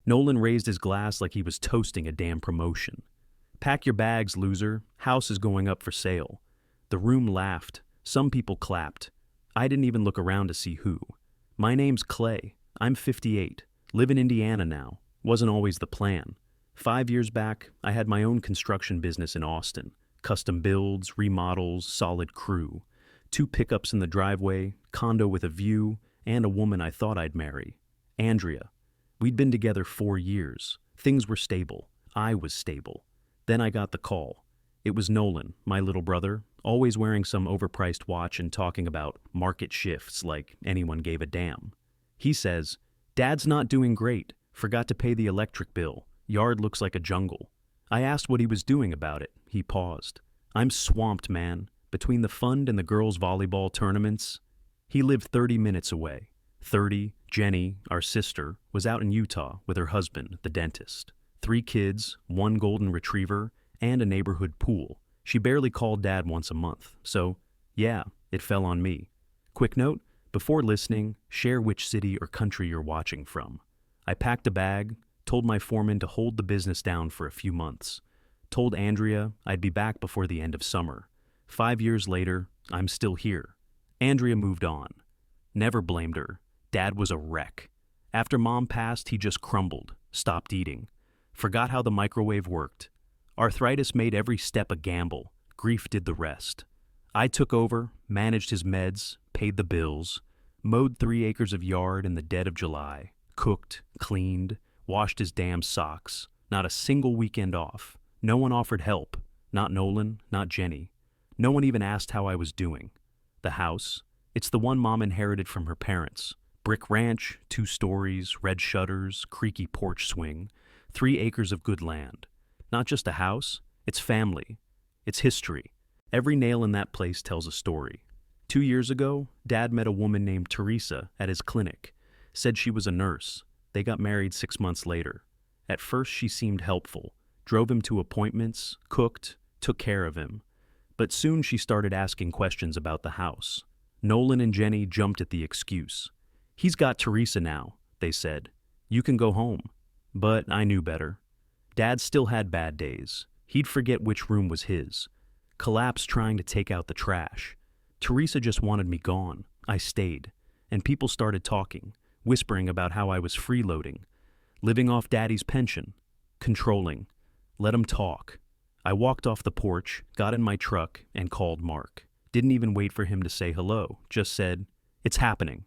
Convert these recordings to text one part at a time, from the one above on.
Nolan raised his glass like he was toasting a damn promotion. "Pack your bags, loser. House is going up for sale." The room laughed. Some people clapped. I didn't even look around to see who. "My name's Clay. I'm 58. Live in Indiana now. Wasn't always the plan. 5 years back, I had my own construction business in Austin. Custom builds, remodels, solid crew. 2 pickups in the driveway, condo with a view, and a woman I thought I'd marry. Andrea. We'd been together 4 years. Things were stable. I was stable. Then I got the call. It was Nolan, my little brother, always wearing some overpriced watch and talking about market shifts like anyone gave a damn. He says, "Dad's not doing great. Forgot to pay the electric bill. Yard looks like a jungle." I asked what he was doing about it. He paused. "I'm swamped, man. Between the fund and the girls' volleyball tournaments." He lived 30 minutes away. 30, Jenny, our sister, was out in Utah with her husband, the dentist. 3 kids, 1 golden retriever, and a neighborhood pool. She barely called Dad once a month, so yeah, it fell on me. Quick note, before listening, share which city or country you're watching from. I packed a bag, told my foreman to hold the business down for a few months. Told Andrea I'd be back before the end of summer. 5 years later, I'm still here. Andrea moved on. Never blamed her. Dad was a wreck. After Mom passed, he just crumbled, stopped eating. Forgot how the microwave worked. Arthritis made every step a gamble. Grief did the rest. I took over, managed his meds, paid the bills, mowed 3 acres of yard in the dead of July, cooked, cleaned, washed his damn socks. Not a single weekend off. No one offered help. Not Nolan, not Jenny. No one even asked how I was doing. The house, it's the one Mom inherited from her parents. Brick ranch, 2 stories, red shutters, creaky porch swing, 3 acres of good land. Not just a house, it's family. It's history. Every nail in that place tells a story. 2 years ago, Dad met a woman named Teresa at his clinic. Said she was a nurse. They got married 6 months later. At first she seemed helpful. Drove him to appointments, cooked, took care of him. But soon she started asking questions about the house. Nolan and Jenny jumped at the excuse. "He's got Teresa now," they said. "You can go home." But I knew better. Dad still had bad days. He'd forget which room was his. Collapse trying to take out the trash. Teresa just wanted me gone. I stayed. And people started talking, whispering about how I was freeloading, living off Daddy's pension, controlling. Let 'em talk. I walked off the porch, got in my truck, and called Mark. Didn't even wait for him to say hello, just said, "It's happening."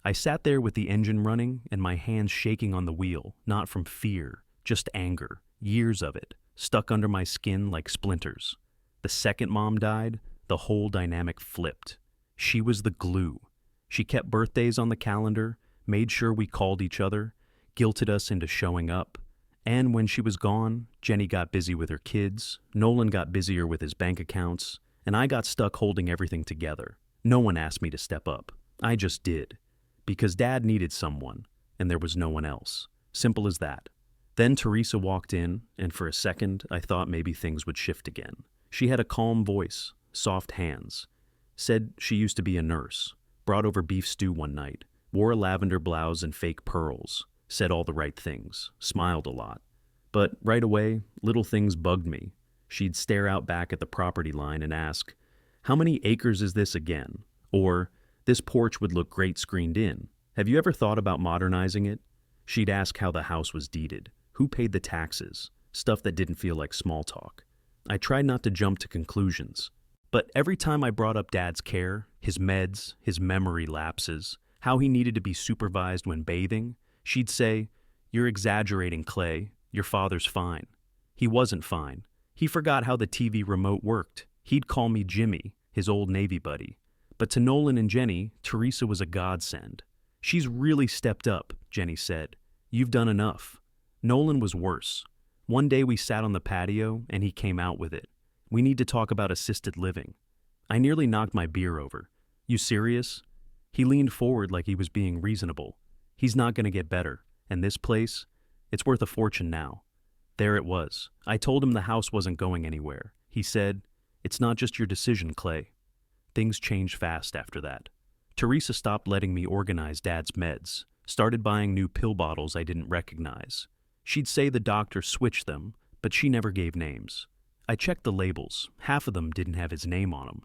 I sat there with the engine running and my hands shaking on the wheel, not from fear, just anger, years of it, stuck under my skin like splinters. The second Mom died, the whole dynamic flipped. She was the glue. She kept birthdays on the calendar, made sure we called each other, guilted us into showing up. And when she was gone, Jenny got busy with her kids, Nolan got busier with his bank accounts, and I got stuck holding everything together. No one asked me to step up. I just did. Because Dad needed someone, and there was no one else. Simple as that. Then Teresa walked in, and for a second I thought maybe things would shift again. She had a calm voice, soft hands. Said she used to be a nurse. Brought over beef stew one night. Wore a lavender blouse and fake pearls. Said all the right things. Smiled a lot. But right away, little things bugged me. She'd stare out back at the property line and ask, "How many acres is this again?" Or, "This porch would look great screened in. Have you ever thought about modernizing it?" She'd ask how the house was deeded, who paid the taxes, stuff that didn't feel like small talk. I tried not to jump to conclusions. But every time I brought up Dad's care, his meds, his memory lapses, how he needed to be supervised when bathing, she'd say, "You're exaggerating, Clay. Your father's fine." He wasn't fine. He forgot how the TV remote worked. He'd call me Jimmy, his old Navy buddy. But to Nolan and Jenny, Teresa was a godsend. "She's really stepped up," Jenny said. "You've done enough." Nolan was worse. One day we sat on the patio and he came out with it. "We need to talk about assisted living." I nearly knocked my beer over. "You serious?" He leaned forward like he was being reasonable. "He's not going to get better. And this place, it's worth a fortune now." There it was. I told him the house wasn't going anywhere. He said, "It's not just your decision, Clay." Things changed fast after that. Teresa stopped letting me organize Dad's meds, started buying new pill bottles I didn't recognize. She'd say the doctor switched them, but she never gave names. I checked the labels. Half of them didn't have his name on them.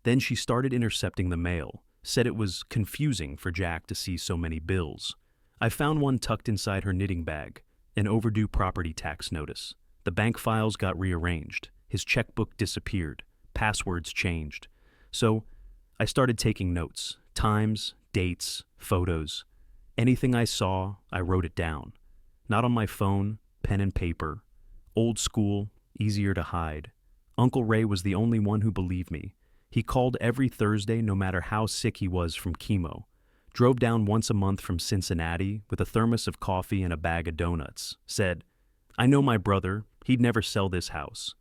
Then she started intercepting the mail, said it was confusing for Jack to see so many bills. I found one tucked inside her knitting bag, an overdue property tax notice. The bank files got rearranged. His checkbook disappeared. Passwords changed. So I started taking notes, times, dates, photos. Anything I saw, I wrote it down. Not on my phone, pen and paper. Old school, easier to hide. Uncle Ray was the only one who believed me. He called every Thursday no matter how sick he was from chemo. Drove down once a month from Cincinnati with a thermos of coffee and a bag of donuts. Said, "I know my brother, he'd never sell this house."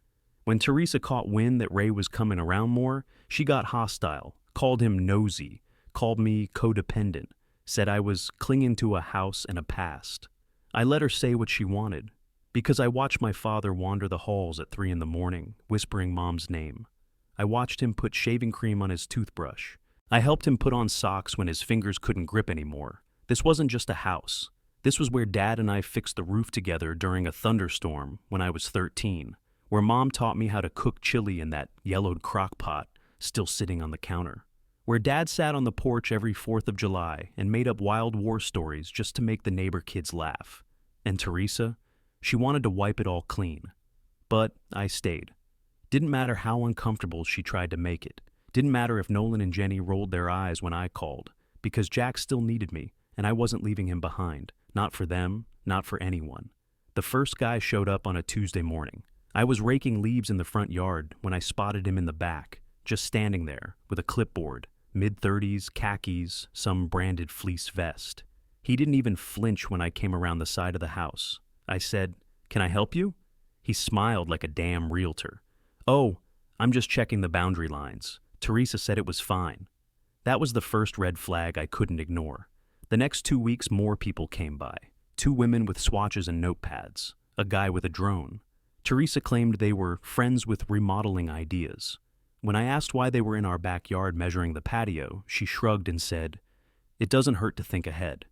When Teresa caught wind that Ray was coming around more, she got hostile, called him nosy, called me codependent, said I was clinging to a house and a past. I let her say what she wanted, because I watched my father wander the halls at 3 a.m, whispering Mom's name. I watched him put shaving cream on his toothbrush. I helped him put on socks when his fingers couldn't grip anymore. This wasn't just a house. This was where Dad and I fixed the roof together during a thunderstorm when I was 13, where Mom taught me how to cook chili in that yellowed crock pot still sitting on the counter, where Dad sat on the porch every 4th of July and made up wild war stories just to make the neighbor kids laugh. And Teresa, she wanted to wipe it all clean. But I stayed. Didn't matter how uncomfortable she tried to make it. Didn't matter if Nolan and Jenny rolled their eyes when I called, because Jack still needed me, and I wasn't leaving him behind. Not for them, not for anyone. The first guy showed up on a Tuesday morning. I was raking leaves in the front yard when I spotted him in the back, just standing there with a clipboard, mid-30s, khakis, some branded fleece vest. He didn't even flinch when I came around the side of the house. I said, "Can I help you?" He smiled like a damn realtor. "Oh, I'm just checking the boundary lines. Teresa said it was fine." That was the first red flag I couldn't ignore. The next 2 weeks, more people came by. 2 women with swatches and notepads. A guy with a drone. Teresa claimed they were friends with remodeling ideas. When I asked why they were in our backyard measuring the patio, she shrugged and said, "It doesn't hurt to think ahead."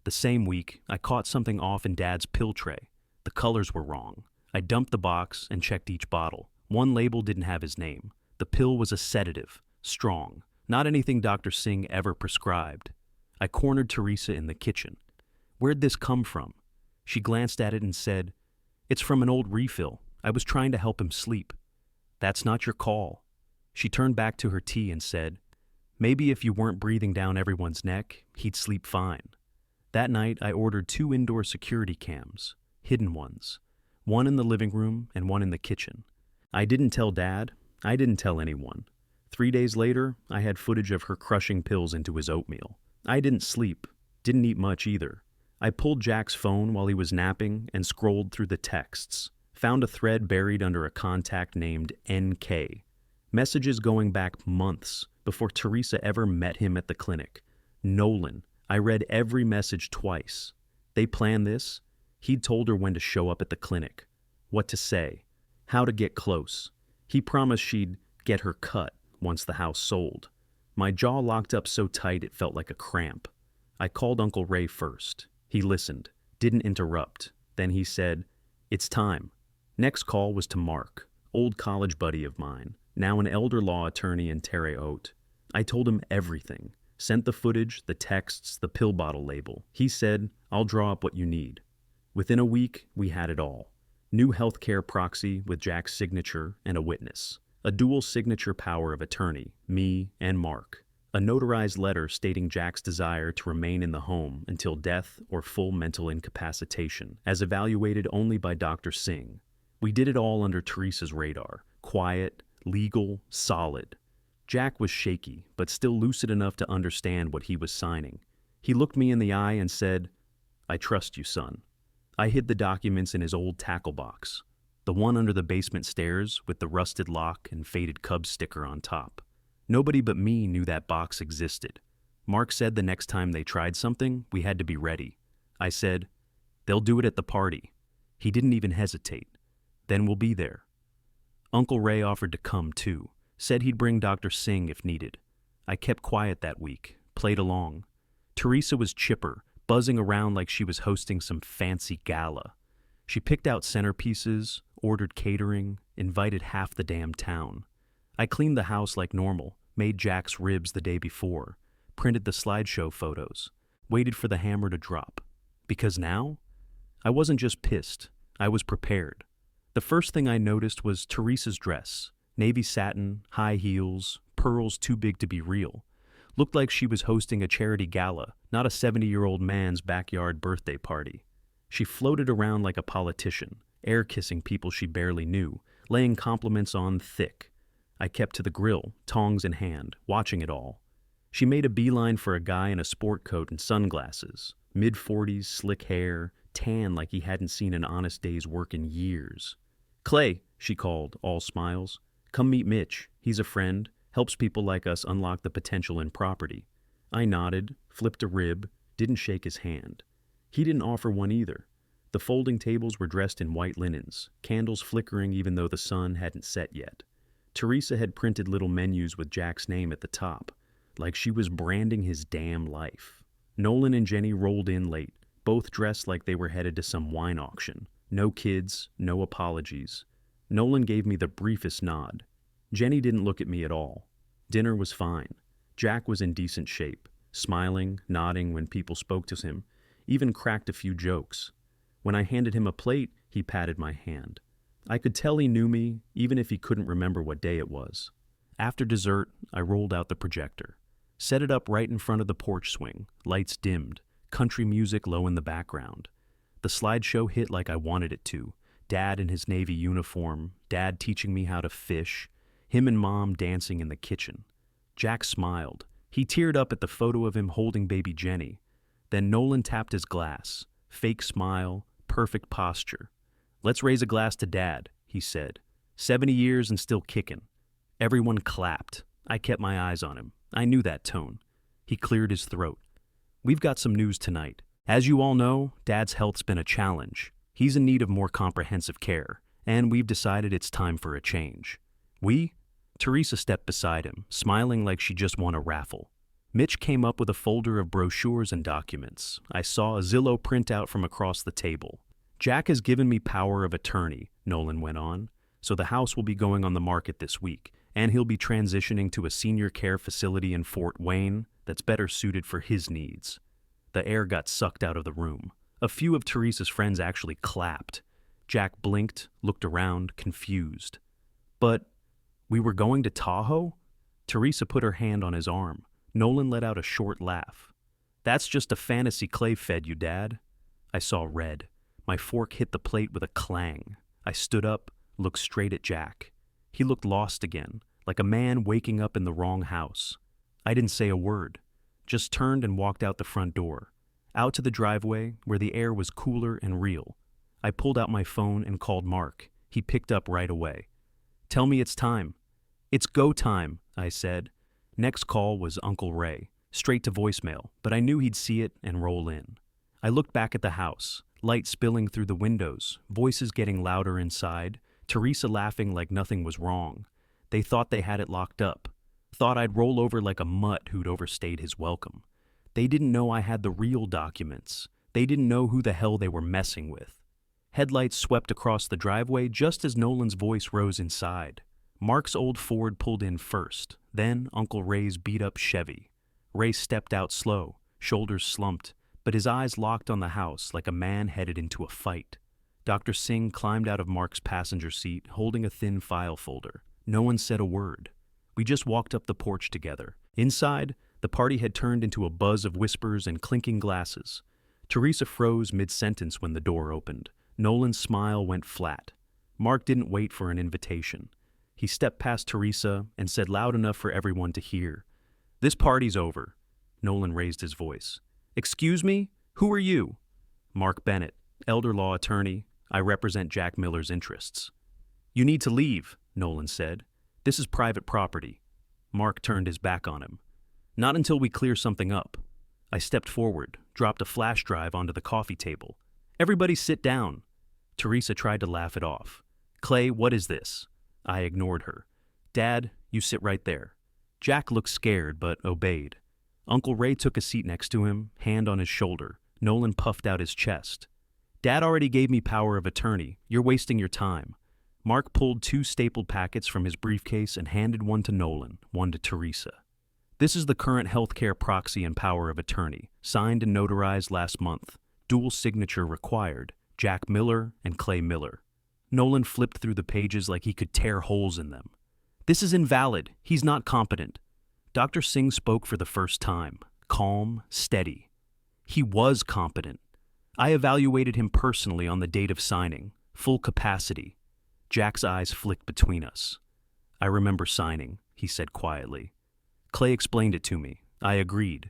The same week, I caught something off in Dad's pill tray. The colors were wrong. I dumped the box and checked each bottle. One label didn't have his name. The pill was a sedative, strong, not anything Dr. Singh ever prescribed. I cornered Teresa in the kitchen. "Where'd this come from?" She glanced at it and said, "It's from an old refill. I was trying to help him sleep." "That's not your call." She turned back to her tea and said, "Maybe if you weren't breathing down everyone's neck, he'd sleep fine." That night, I ordered 2 indoor security cams, hidden ones, one in the living room and one in the kitchen. I didn't tell Dad. I didn't tell anyone. 3 days later, I had footage of her crushing pills into his oatmeal. I didn't sleep, didn't eat much either. I pulled Jack's phone while he was napping and scrolled through the texts, found a thread buried under a contact named NK. Messages going back months before Teresa ever met him at the clinic. Nolan. I read every message twice. They planned this. He'd told her when to show up at the clinic, what to say, how to get close. He promised she'd get her cut once the house sold. My jaw locked up so tight it felt like a cramp. I called Uncle Ray first. He listened, didn't interrupt. Then he said, "It's time." Next call was to Mark, old college buddy of mine, now an elder law attorney in Terre Haute. I told him everything. Sent the footage, the texts, the pill bottle label. He said, "I'll draw up what you need." Within a week, we had it all. New healthcare proxy with Jack's signature and a witness. A dual signature power of attorney, me and Mark. A notarized letter stating Jack's desire to remain in the home until death or full mental incapacitation, as evaluated only by Dr. Singh. We did it all under Teresa's radar. Quiet, legal, solid. Jack was shaky, but still lucid enough to understand what he was signing. He looked me in the eye and said, "I trust you, son." I hid the documents in his old tackle box, the one under the basement stairs with the rusted lock and faded Cubs sticker on top. Nobody but me knew that box existed. Mark said the next time they tried something, we had to be ready. I said, "They'll do it at the party." He didn't even hesitate. "Then we'll be there." Uncle Ray offered to come too. Said he'd bring Dr. Singh if needed. I kept quiet that week, played along. Teresa was chipper, buzzing around like she was hosting some fancy gala. She picked out centerpieces, ordered catering, invited half the damn town. I cleaned the house like normal, made Jack's ribs the day before, printed the slideshow photos, waited for the hammer to drop. Because now, I wasn't just pissed, I was prepared. The first thing I noticed was Teresa's dress. Navy satin, high heels, pearls too big to be real. Looked like she was hosting a charity gala, not a 70-year-old man's backyard birthday party. She floated around like a politician, air-kissing people she barely knew, laying compliments on thick. I kept to the grill, tongs in hand, watching it all. She made a beeline for a guy in a sport coat and sunglasses, mid-40s, slick hair, tan like he hadn't seen an honest day's work in years. "Clay," she called, all smiles. "Come meet Mitch. He's a friend, helps people like us unlock the potential in property." I nodded, flipped a rib, didn't shake his hand. He didn't offer one either. The folding tables were dressed in white linens, candles flickering even though the sun hadn't set yet. Teresa had printed little menus with Jack's name at the top, like she was branding his damn life. Nolan and Jenny rolled in late, both dressed like they were headed to some wine auction. No kids, no apologies. Nolan gave me the briefest nod. Jenny didn't look at me at all. Dinner was fine. Jack was in decent shape, smiling, nodding when people spoke to him, even cracked a few jokes. When I handed him a plate, he patted my hand. I could tell he knew me, even if he couldn't remember what day it was. After dessert, I rolled out the projector. Set it up right in front of the porch swing, lights dimmed, country music low in the background. The slideshow hit like I wanted it to. Dad in his Navy uniform, Dad teaching me how to fish, him and Mom dancing in the kitchen. Jack smiled. He teared up at the photo of him holding baby Jenny. Then Nolan tapped his glass. Fake smile, perfect posture. "Let's raise a glass to Dad," he said. 70 years and still kicking. Everyone clapped. I kept my eyes on him. I knew that tone. He cleared his throat. "We've got some news tonight. As you all know, Dad's health's been a challenge. He's in need of more comprehensive care, and we've decided it's time for a change." "We?" Teresa stepped beside him, smiling like she just won a raffle. Mitch came up with a folder of brochures and documents. I saw a Zillow printout from across the table. "Jack has given me power of attorney," Nolan went on, "so the house will be going on the market this week, and he'll be transitioning to a senior care facility in Fort Wayne that's better suited for his needs." The air got sucked out of the room. A few of Teresa's friends actually clapped. Jack blinked, looked around, confused. "But we were going to Tahoe?" Teresa put her hand on his arm. Nolan let out a short laugh. "That's just a fantasy Clay fed you, Dad." I saw red. My fork hit the plate with a clang. I stood up, looked straight at Jack. He looked lost again, like a man waking up in the wrong house. I didn't say a word, just turned and walked out the front door, out to the driveway where the air was cooler and real. I pulled out my phone and called Mark. He picked up right away. "Tell me it's time." "It's go time," I said. Next call was Uncle Ray, straight to voicemail, but I knew he'd see it and roll in. I looked back at the house, light spilling through the windows, voices getting louder inside, Teresa laughing like nothing was wrong. They thought they had it locked up, thought I'd roll over like a mutt who'd overstayed his welcome. They didn't know I had the real documents. They didn't know who the hell they were messing with. Headlights swept across the driveway just as Nolan's voice rose inside. Mark's old Ford pulled in first, then Uncle Ray's beat-up Chevy. Ray stepped out slow, shoulders slumped, but his eyes locked on the house like a man headed into a fight. Dr. Singh climbed out of Mark's passenger seat, holding a thin file folder. No one said a word. We just walked up the porch together. Inside, the party had turned into a buzz of whispers and clinking glasses. Teresa froze mid-sentence when the door opened. Nolan's smile went flat. Mark didn't wait for an invitation. He stepped past Teresa and said loud enough for everyone to hear, "This party's over." Nolan raised his voice. "Excuse me? Who are you?" "Mark Bennett, elder law attorney. I represent Jack Miller's interests." "You need to leave," Nolan said. "This is private property." Mark turned his back on him. "Not until we clear something up." I stepped forward, dropped a flash drive onto the coffee table. "Everybody sit down." Teresa tried to laugh it off. "Clay, what is this?" I ignored her. "Dad, you sit right there." Jack looked scared, but obeyed. Uncle Ray took a seat next to him, hand on his shoulder. Nolan puffed out his chest. Dad already gave me power of attorney. You're wasting your time. Mark pulled 2 stapled packets from his briefcase and handed one to Nolan, one to Teresa. This is the current healthcare proxy and power of attorney, signed and notarized last month. Dual signature required, Jack Miller and Clay Miller. Nolan flipped through the pages like he could tear holes in them. This is invalid. He's not competent. Dr. Singh spoke for the first time, calm, steady. He was competent. I evaluated him personally on the date of signing, full capacity. Jack's eyes flicked between us. I remember signing, he said quietly. Clay explained it to me. I agreed.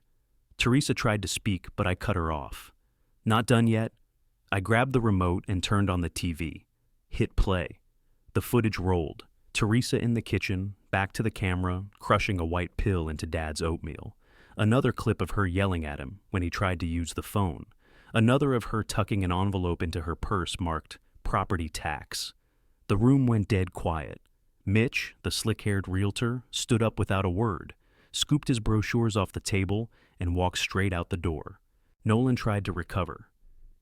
Teresa tried to speak, but I cut her off. Not done yet? I grabbed the remote and turned on the TV. Hit play. The footage rolled. Teresa in the kitchen, back to the camera, crushing a white pill into Dad's oatmeal. Another clip of her yelling at him when he tried to use the phone. Another of her tucking an envelope into her purse marked property tax. The room went dead quiet. Mitch, the slick-haired realtor, stood up without a word, scooped his brochures off the table, and walked straight out the door. Nolan tried to recover.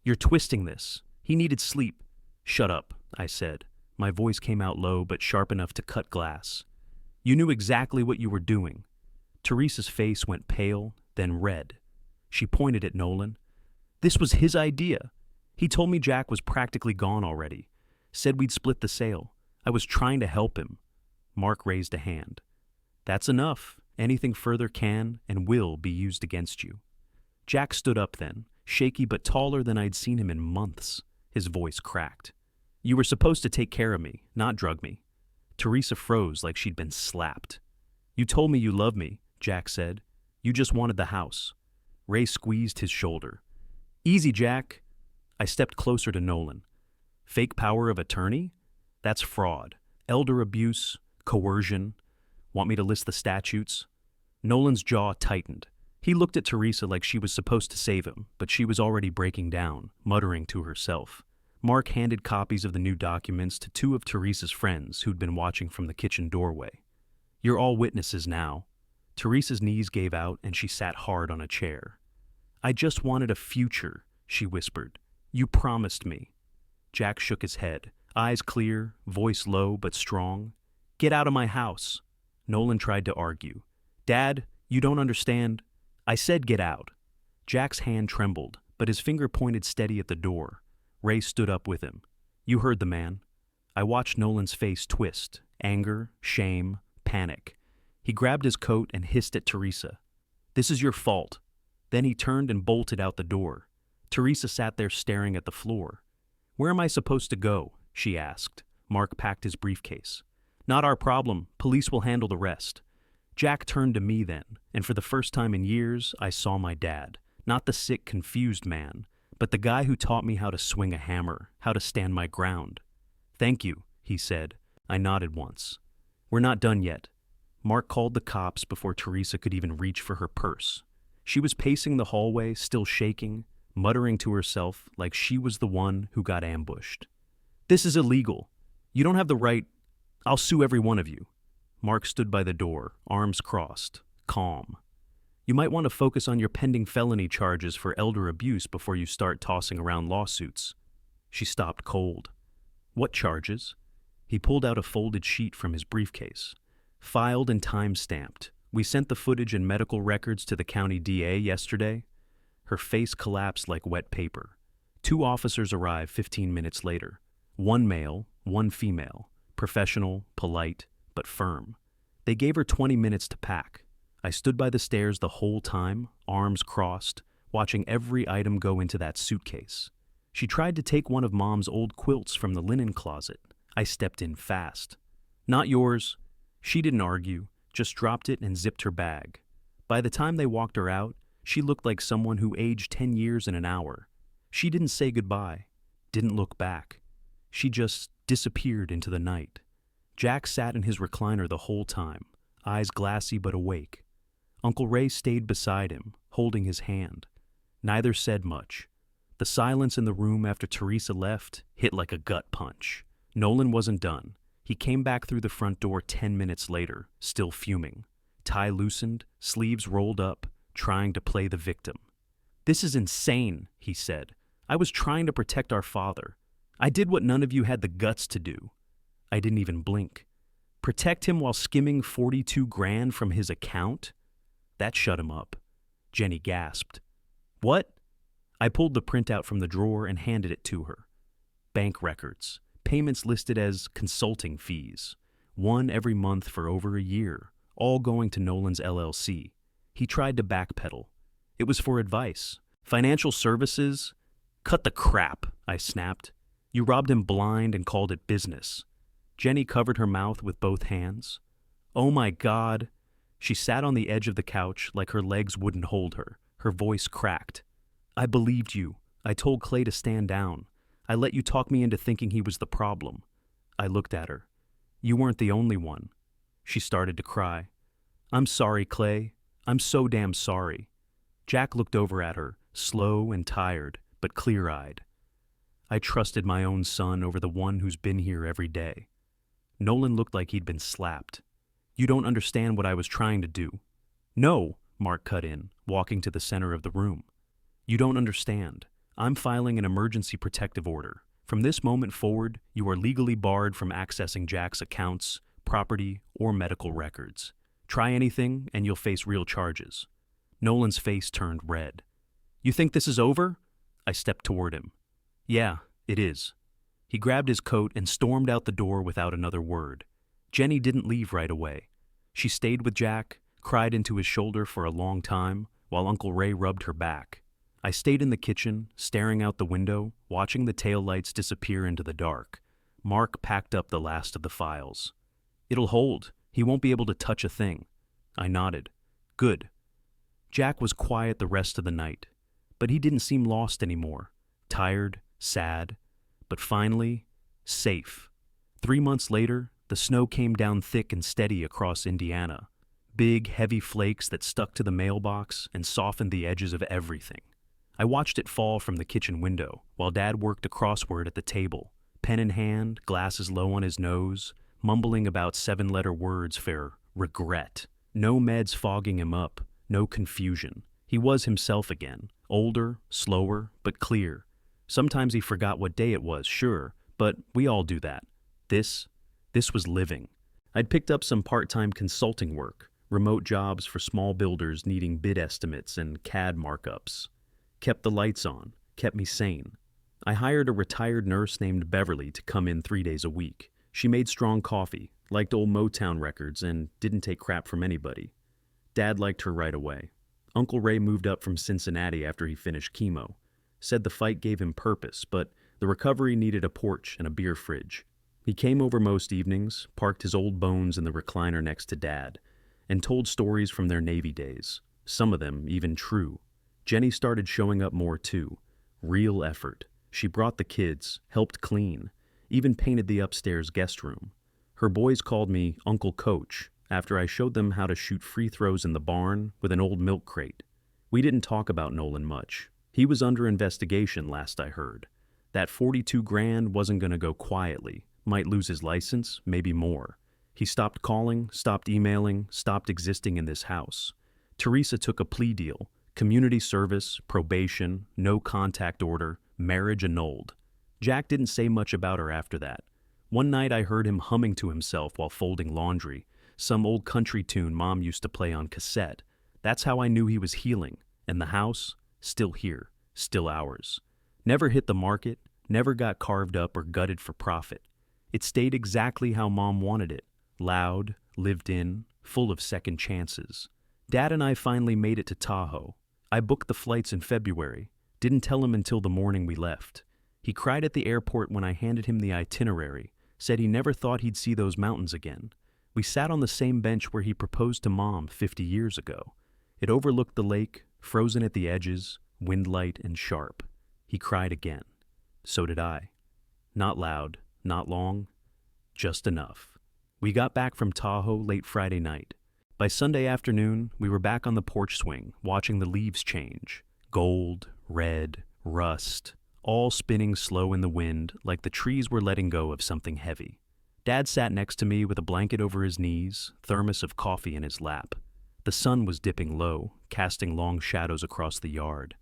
You're twisting this. He needed sleep. Shut up, I said. My voice came out low but sharp enough to cut glass. You knew exactly what you were doing. Teresa's face went pale, then red. She pointed at Nolan. This was his idea. He told me Jack was practically gone already. Said we'd split the sale. I was trying to help him. Mark raised a hand. That's enough. Anything further can and will be used against you. Jack stood up then, shaky but taller than I'd seen him in months. His voice cracked. You were supposed to take care of me, not drug me. Teresa froze like she'd been slapped. You told me you loved me, Jack said. You just wanted the house. Ray squeezed his shoulder. Easy, Jack. I stepped closer to Nolan. Fake power of attorney? That's fraud. Elder abuse, coercion. Want me to list the statutes? Nolan's jaw tightened. He looked at Teresa like she was supposed to save him, but she was already breaking down, muttering to herself. Mark handed copies of the new documents to 2 of Teresa's friends who'd been watching from the kitchen doorway. You're all witnesses now. Teresa's knees gave out and she sat hard on a chair. I just wanted a future, she whispered. You promised me. Jack shook his head, eyes clear, voice low but strong. Get out of my house. Nolan tried to argue. Dad, you don't understand. I said get out. Jack's hand trembled, but his finger pointed steady at the door. Ray stood up with him. You heard the man. I watched Nolan's face twist. Anger, shame, panic. He grabbed his coat and hissed at Teresa. This is your fault. Then he turned and bolted out the door. Teresa sat there staring at the floor. Where am I supposed to go? She asked. Mark packed his briefcase. Not our problem. Police will handle the rest. Jack turned to me then, and for the first time in years, I saw my dad. Not the sick, confused man, but the guy who taught me how to swing a hammer, how to stand my ground. Thank you, he said. I nodded once. We're not done yet. Mark called the cops before Teresa could even reach for her purse. She was pacing the hallway, still shaking, muttering to herself like she was the one who got ambushed. This is illegal. You don't have the right. I'll sue every one of you. Mark stood by the door, arms crossed, calm. You might want to focus on your pending felony charges for elder abuse before you start tossing around lawsuits. She stopped cold. What charges? He pulled out a folded sheet from his briefcase. Filed and time-stamped. We sent the footage and medical records to the county DA yesterday. Her face collapsed like wet paper. 2 officers arrived 15 minutes later. 1 male, 1 female. Professional, polite, but firm. They gave her 20 minutes to pack. I stood by the stairs the whole time, arms crossed, watching every item go into that suitcase. She tried to take one of Mom's old quilts from the linen closet. I stepped in fast. Not yours. She didn't argue, just dropped it and zipped her bag. By the time they walked her out, she looked like someone who aged 10 years in an hour. She didn't say goodbye, didn't look back. She just disappeared into the night. Jack sat in his recliner the whole time, eyes glassy but awake. Uncle Ray stayed beside him, holding his hand. Neither said much. The silence in the room after Teresa left hit like a gut punch. Nolan wasn't done. He came back through the front door 10 minutes later, still fuming. Tie loosened, sleeves rolled up, trying to play the victim. This is insane, he said. I was trying to protect our father. I did what none of you had the guts to do. I didn't even blink. Protect him while skimming 42 grand from his account? That shut him up. Jenny gasped. What? I pulled the printout from the drawer and handed it to her. Bank records. Payments listed as consulting fees. One every month for over a year, all going to Nolan's LLC. He tried to backpedal. It was for advice. Financial services? Cut the crap, I snapped. You robbed him blind and called it business. Jenny covered her mouth with both hands. Oh my God. She sat on the edge of the couch like her legs wouldn't hold her. Her voice cracked. I believed you. I told Clay to stand down. I let you talk me into thinking he was the problem. I looked at her. You weren't the only one. She started to cry. I'm sorry, Clay. I'm so damn sorry. Jack looked over at her, slow and tired, but clear-eyed. I trusted my own son over the one who's been here every day. Nolan looked like he'd been slapped. You don't understand what I was trying to do. No, Mark cut in, walking to the center of the room. You don't understand. I'm filing an emergency protective order. From this moment forward, you are legally barred from accessing Jack's accounts, property, or medical records. Try anything, and you'll face real charges. Nolan's face turned red. You think this is over? I stepped toward him. Yeah, it is. He grabbed his coat and stormed out the door without another word. Jenny didn't leave right away. She stayed with Jack, cried into his shoulder for a long time, while Uncle Ray rubbed her back. I stayed in the kitchen, staring out the window, watching the taillights disappear into the dark. Mark packed up the last of the files. It'll hold. He won't be able to touch a thing. I nodded. Good. Jack was quiet the rest of the night, but he didn't seem lost anymore. Tired, sad, but finally, safe. 3 months later, the snow came down thick and steady across Indiana. Big, heavy flakes that stuck to the mailbox and softened the edges of everything. I watched it fall from the kitchen window while Dad worked a crossword at the table, pen in hand, glasses low on his nose, mumbling about 7-letter words for regret. No meds fogging him up, no confusion. He was himself again, older, slower, but clear. Sometimes he forgot what day it was, sure, but we all do that. This was living. I'd picked up some part-time consulting work, remote jobs for small builders needing bid estimates and CAD markups. Kept the lights on, kept me sane. I hired a retired nurse named Beverly to come in 3 days a week. She made strong coffee, liked old Motown records, and didn't take crap from anybody. Dad liked her right away. Uncle Ray moved up from Cincinnati after he finished chemo. Said the fight gave him purpose, but the recovery needed a porch and a beer fridge. He came over most evenings, parked his old bones in the recliner next to Dad, and told stories from their Navy days, some of them even true. Jenny started showing up more too. Real effort. She brought the kids, helped clean, even painted the upstairs guest room. Her boys called me Uncle Coach after I showed them how to shoot free throws in the barn with an old milk crate. We didn't talk about Nolan much. He was under investigation last I heard. That 42 grand wasn't going to go quietly. Might lose his license, maybe more. He stopped calling, stopped emailing, stopped existing in this house. Teresa took a plea deal. Community service, probation, no contact order, marriage annulled. Jack didn't say much about her after that. One night I heard him humming to himself while folding laundry, some old country tune Mom used to play on cassette. That's how I knew he was healing, and the house, still here, still ours. Never hit the market, never got carved up or gutted for profit. It stayed exactly how Mom wanted it, loud, lived in, full of second chances. Dad and I finally made it to Tahoe. I booked the flights in February, didn't tell him until the morning we left. He cried at the airport when I handed him the itinerary, said he never thought he'd see those mountains again. We sat on the same bench where he proposed to Mom 50 years ago. It overlooked the lake, frozen at the edges, windlight and sharp. He cried again. So did I. Not loud, not long, just enough. We got back from Tahoe late Friday night. By Sunday afternoon, we were back on the porch swing, watching the leaves change. Gold, red, rust, all spinning slow in the wind like the trees were letting go of something heavy. Dad sat next to me with a blanket over his knees, thermos of coffee in his lap. The sun was dipping low, casting long shadows across the yard.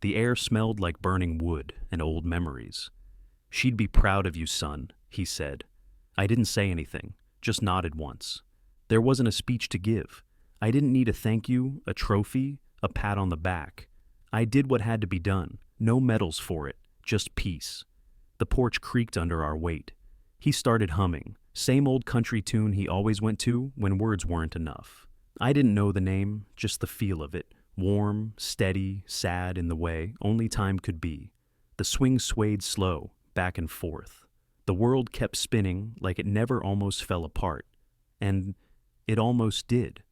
The air smelled like burning wood and old memories. "She'd be proud of you, son," he said. I didn't say anything, just nodded once. There wasn't a speech to give. I didn't need a thank you, a trophy, a pat on the back. I did what had to be done. No medals for it, just peace. The porch creaked under our weight. He started humming, same old country tune he always went to when words weren't enough. I didn't know the name, just the feel of it, warm, steady, sad in the way only time could be. The swing swayed slow, back and forth. The world kept spinning like it never almost fell apart. And it almost did.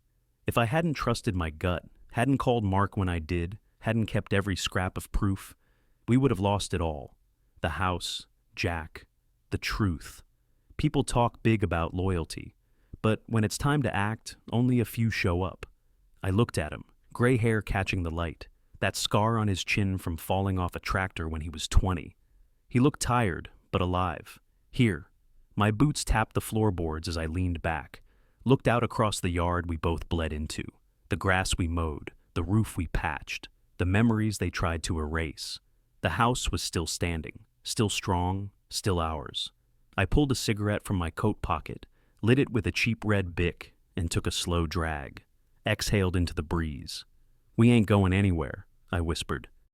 If I hadn't trusted my gut, hadn't called Mark when I did, hadn't kept every scrap of proof, we would have lost it all. The house, Jack, the truth. People talk big about loyalty, but when it's time to act, only a few show up. I looked at him, gray hair catching the light, that scar on his chin from falling off a tractor when he was 20. He looked tired, but alive. Here. My boots tapped the floorboards as I leaned back, looked out across the yard we both bled into, the grass we mowed, the roof we patched, the memories they tried to erase. The house was still standing, still strong, still ours. I pulled a cigarette from my coat pocket, lit it with a cheap red Bic, and took a slow drag. Exhaled into the breeze. "We ain't going anywhere," I whispered.